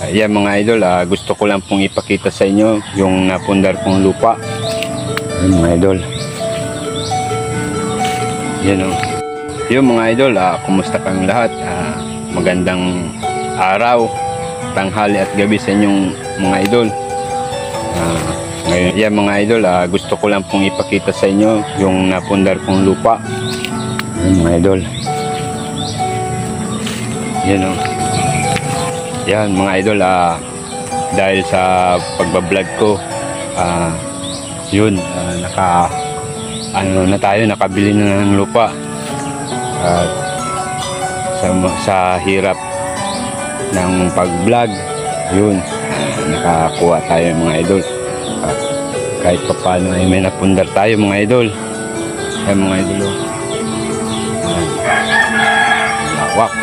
Ayan mga idol, gusto ko lang pong ipakita sa inyo yung napundar kong lupa. Ayan mga idol. Yan o. Yung mga idol, kumusta kang lahat? Magandang araw, tanghali at gabi sa inyong mga idol. Ngayon, yan mga idol, gusto ko lang pong ipakita sa inyo yung napundar kong lupa. Ayan mga idol. Yan o. Yan mga idol, dahil sa pagbablog ko, yun, nakabili na ng lupa. At sa hirap ng pag-vlog, yun, nakakuha tayo mga idol. At kahit pa paano ay may napundar tayo mga idol. Yan mga idol, lawak.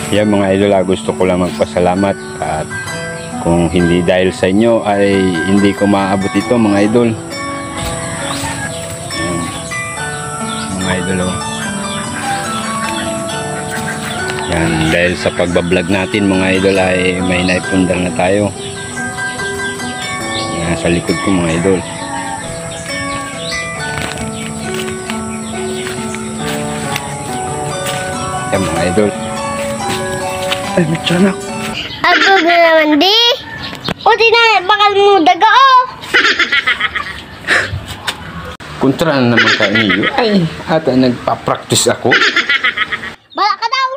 Yan mga idol, gusto ko lang magpasalamat, at kung hindi dahil sa inyo ay hindi ko maabot ito mga idol. Mga idol, yan, dahil sa pagbablog natin mga idol ay may naipundar na tayo. Yan, sa likod ko mga idol. Yan mga idol. Ay, may tiyanak. Abog na naman di. O di na, bakal mo daga o. Kontra na naman ka ninyo. Ay, ata nagpa-practice ako. Bala ka daw.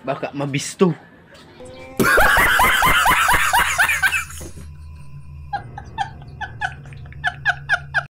Baka mabisto.